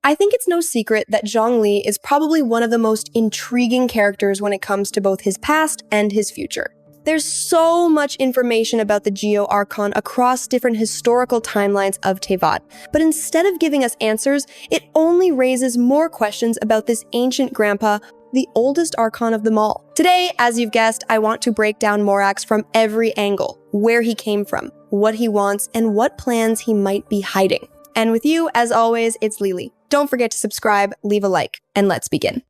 I think it's no secret that Zhongli is probably one of the most intriguing characters when it comes to both his past and his future. There's so much information about the Geo-Archon across different historical timelines of Teyvat, but instead of giving us answers, it only raises more questions about this ancient grandpa, the oldest Archon of them all. Today, as you've guessed, I want to break down Morax from every angle, where he came from, what he wants, and what plans he might be hiding. And with you, as always, it's Liyue. Don't forget to subscribe, leave a like, and let's begin.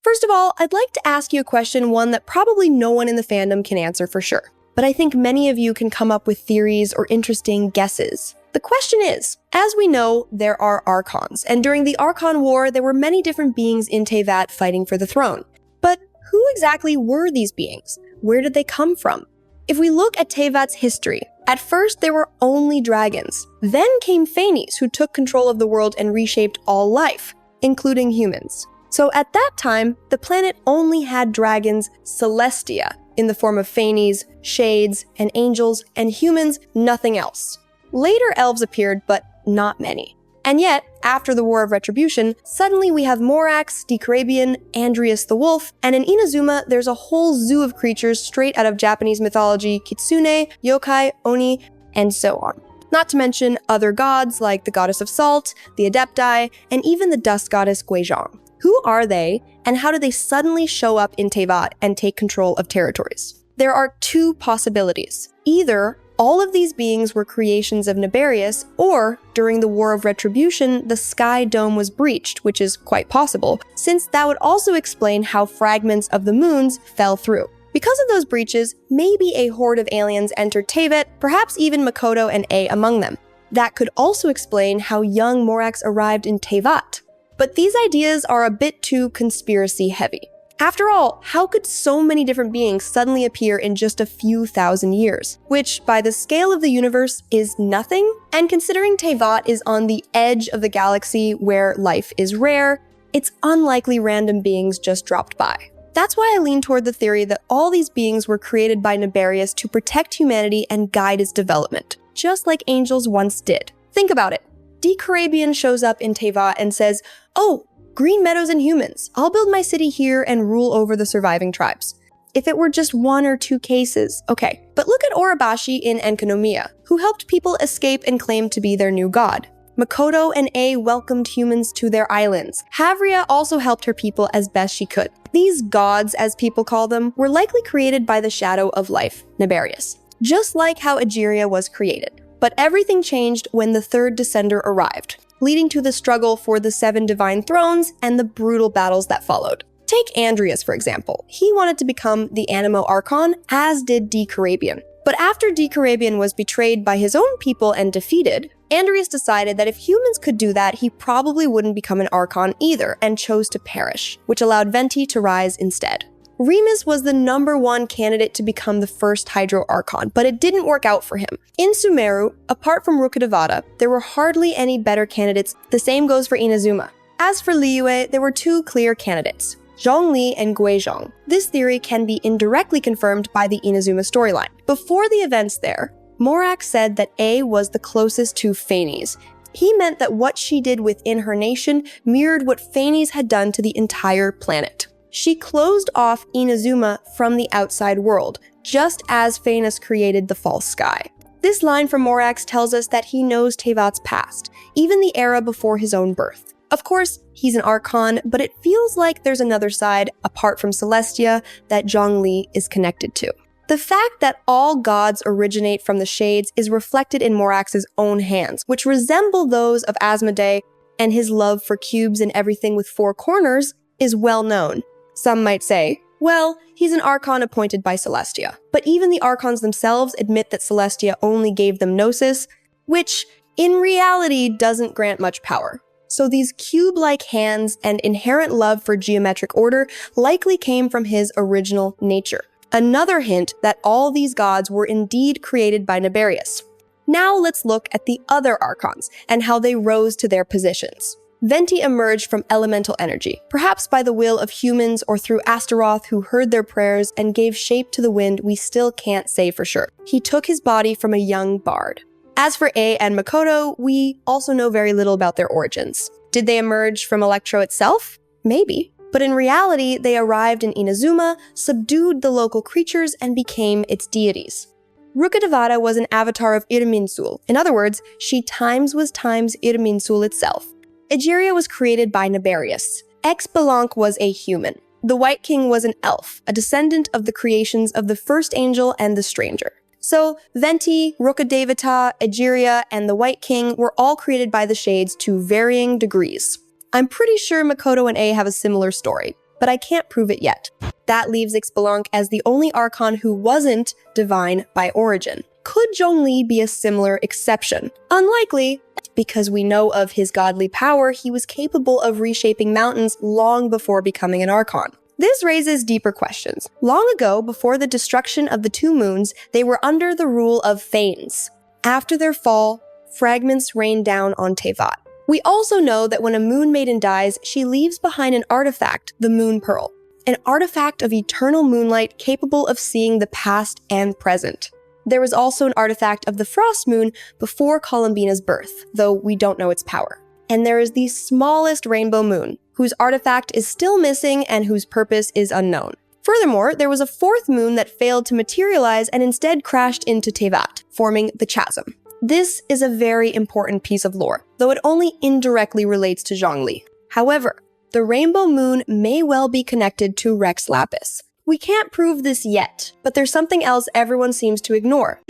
First of all, I'd like to ask you a question, one that probably no one in the fandom can answer for sure. But I think many of you can come up with theories or interesting guesses. The question is, as we know, there are archons, and during the Archon War, there were many different beings in Teyvat fighting for the throne. But who exactly were these beings? Where did they come from? If we look at Teyvat's history, at first there were only dragons. Then came Phanes, who took control of the world and reshaped all life, including humans. So at that time, the planet only had dragons Celestia, in the form of Phanes, shades, and angels, and humans, nothing else. Later elves appeared, but not many. And yet, after the War of Retribution, suddenly we have Morax, Decarabian, Andrias the Wolf, and in Inazuma, there's a whole zoo of creatures straight out of Japanese mythology, kitsune, yokai, oni, and so on. Not to mention other gods like the goddess of salt, the Adepti, and even the dust goddess Guizhong. Who are they, and how do they suddenly show up in Teyvat and take control of territories? There are two possibilities. Either all of these beings were creations of Nibelung, or during the War of Retribution, the Sky Dome was breached, which is quite possible, since that would also explain how fragments of the moons fell through. Because of those breaches, maybe a horde of aliens entered Teyvat, perhaps even Makoto and A among them. That could also explain how young Morax arrived in Teyvat. But these ideas are a bit too conspiracy heavy. After all, how could so many different beings suddenly appear in just a few thousand years? Which, by the scale of the universe, is nothing, and considering Teyvat is on the edge of the galaxy where life is rare, it's unlikely random beings just dropped by. That's why I lean toward the theory that all these beings were created by Nibelung to protect humanity and guide its development, just like angels once did. Think about it. Decarabian shows up in Teyvat and says, "Oh, green meadows and humans. I'll build my city here and rule over the surviving tribes." If it were just one or two cases, okay. But look at Urabashi in Enkanomiya, who helped people escape and claimed to be their new god. Makoto and A welcomed humans to their islands. Havria also helped her people as best she could. These gods, as people call them, were likely created by the shadow of life, Nibelung, just like how Egeria was created. But everything changed when the third descender arrived, leading to the struggle for the 7 divine thrones and the brutal battles that followed. Take Andrias, for example. He wanted to become the Animo Archon, as did Decarabian. But after Decarabian was betrayed by his own people and defeated, Andrias decided that if humans could do that, he probably wouldn't become an Archon either, and chose to perish, which allowed Venti to rise instead. Remus was the #1 candidate to become the first Hydro Archon, but it didn't work out for him. In Sumeru, apart from Rukkhadevata, there were hardly any better candidates. The same goes for Inazuma. As for Liyue, there were 2 clear candidates, Zhongli and Guizhong. This theory can be indirectly confirmed by the Inazuma storyline. Before the events there, Morax said that A was the closest to Phanes. He meant that what she did within her nation mirrored what Phanes had done to the entire planet. She closed off Inazuma from the outside world, just as Phanes created the false sky. This line from Morax tells us that he knows Teyvat's past, even the era before his own birth. Of course, he's an Archon, but it feels like there's another side, apart from Celestia, that Zhongli is connected to. The fact that all gods originate from the Shades is reflected in Morax's own hands, which resemble those of Asmodee, and his love for cubes and everything with 4 corners is well known. Some might say, well, he's an Archon appointed by Celestia. But even the Archons themselves admit that Celestia only gave them Gnosis, which in reality doesn't grant much power. So these cube-like hands and inherent love for geometric order likely came from his original nature. Another hint that all these gods were indeed created by Nibelung. Now let's look at the other Archons and how they rose to their positions. Venti emerged from elemental energy, perhaps by the will of humans or through Astaroth, who heard their prayers and gave shape to the wind. We still can't say for sure. He took his body from a young bard. As for A and Makoto, we also know very little about their origins. Did they emerge from Electro itself? Maybe. But in reality, they arrived in Inazuma, subdued the local creatures, and became its deities. Rukkhadevata was an avatar of Irminsul. In other words, she was times Irminsul itself. Egeria was created by Niberius. Xbalanque was a human. The White King was an elf, a descendant of the creations of the First Angel and the Stranger. So, Venti, Rukkhadevata, Egeria, and the White King were all created by the Shades to varying degrees. I'm pretty sure Makoto and A have a similar story, but I can't prove it yet. That leaves Xbalanque as the only Archon who wasn't divine by origin. Could Zhongli be a similar exception? Unlikely, because we know of his godly power, he was capable of reshaping mountains long before becoming an Archon. This raises deeper questions. Long ago, before the destruction of the two moons, they were under the rule of Thanes. After their fall, fragments rained down on Teyvat. We also know that when a moon maiden dies, she leaves behind an artifact, the Moon Pearl. An artifact of eternal moonlight capable of seeing the past and present. There was also an artifact of the Frost Moon before Columbina's birth, though we don't know its power. And there is the smallest rainbow moon, whose artifact is still missing and whose purpose is unknown. Furthermore, there was a fourth moon that failed to materialize and instead crashed into Teyvat, forming the Chasm. This is a very important piece of lore, though it only indirectly relates to Zhongli. However, the rainbow moon may well be connected to Rex Lapis. We can't prove this yet, but there's something else everyone seems to ignore.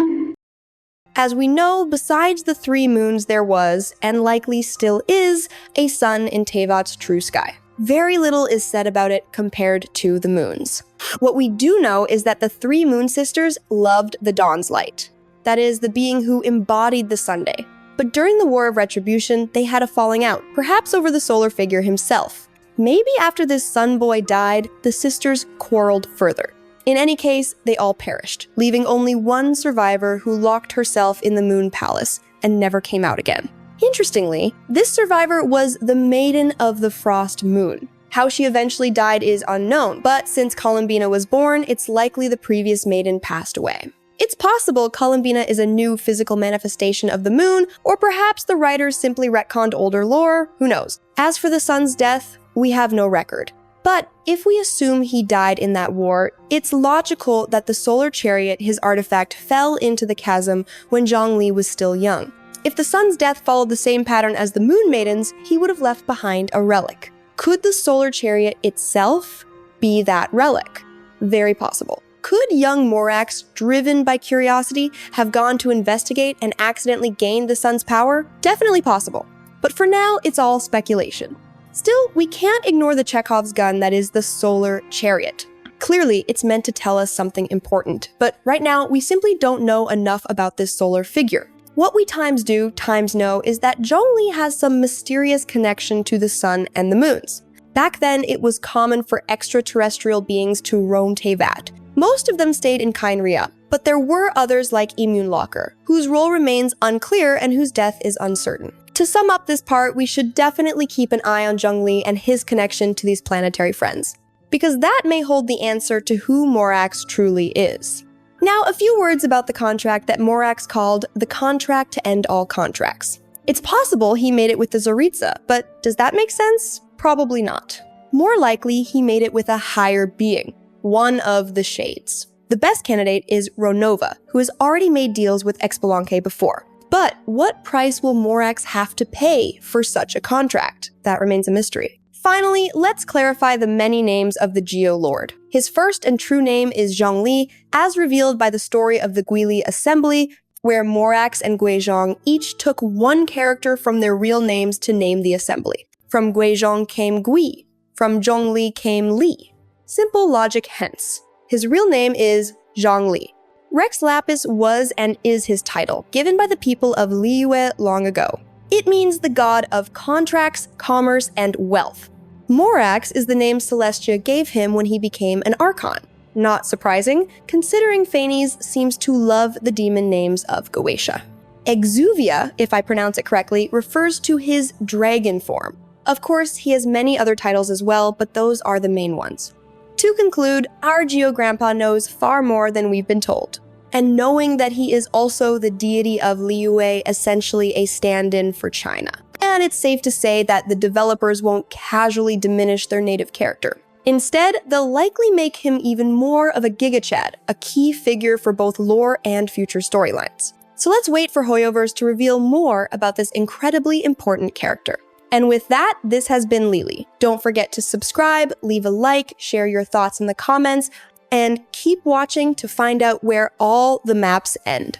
As we know, besides the three moons there was, and likely still is, a sun in Teyvat's true sky. Very little is said about it compared to the moons. What we do know is that the three moon sisters loved the dawn's light. That is, the being who embodied the Sunday. But during the War of Retribution, they had a falling out, perhaps over the solar figure himself. Maybe after this sun boy died, the sisters quarreled further. In any case, they all perished, leaving only one survivor who locked herself in the Moon Palace and never came out again. Interestingly, this survivor was the Maiden of the Frost Moon. How she eventually died is unknown, but since Columbina was born, it's likely the previous maiden passed away. It's possible Columbina is a new physical manifestation of the moon, or perhaps the writers simply retconned older lore, who knows. As for the sun's death, we have no record. But if we assume he died in that war, it's logical that the solar chariot, his artifact, fell into the chasm when Zhongli was still young. If the sun's death followed the same pattern as the moon maidens, he would have left behind a relic. Could the solar chariot itself be that relic? Very possible. Could young Morax, driven by curiosity, have gone to investigate and accidentally gained the sun's power? Definitely possible. But for now, it's all speculation. Still, we can't ignore the Chekhov's gun that is the solar chariot. Clearly, it's meant to tell us something important, but right now, we simply don't know enough about this solar figure. What we times do, times know, is that Zhongli has some mysterious connection to the sun and the moons. Back then, it was common for extraterrestrial beings to roam Teyvat. Most of them stayed in Khaenri'ah, but there were others like Immunlocker, whose role remains unclear and whose death is uncertain. To sum up this part, we should definitely keep an eye on Zhongli and his connection to these planetary friends, because that may hold the answer to who Morax truly is. Now, a few words about the contract that Morax called the contract to end all contracts. It's possible he made it with the Tsaritsa, but does that make sense? Probably not. More likely, he made it with a higher being, one of the Shades. The best candidate is Ronova, who has already made deals with Xbalanque before. But what price will Morax have to pay for such a contract? That remains a mystery. Finally, let's clarify the many names of the Geo-Lord. His first and true name is Zhongli, as revealed by the story of the Guili Assembly, where Morax and Guizhong each took one character from their real names to name the assembly. From Guizhong came Gui, from Zhongli came Li. Simple logic hence. His real name is Zhongli. Rex Lapis was and is his title, given by the people of Liyue long ago. It means the god of contracts, commerce, and wealth. Morax is the name Celestia gave him when he became an Archon. Not surprising, considering Phanes seems to love the demon names of Goetia. Exuvia, if I pronounce it correctly, refers to his dragon form. Of course, he has many other titles as well, but those are the main ones. To conclude, our Geo Grandpa knows far more than we've been told. and knowing that he is also the deity of Liyue, essentially a stand-in for China. And it's safe to say that the developers won't casually diminish their native character. Instead, they'll likely make him even more of a gigachad, a key figure for both lore and future storylines. So let's wait for Hoyoverse to reveal more about this incredibly important character. And with that, this has been Lily. Don't forget to subscribe, leave a like, share your thoughts in the comments, and keep watching to find out where all the maps end.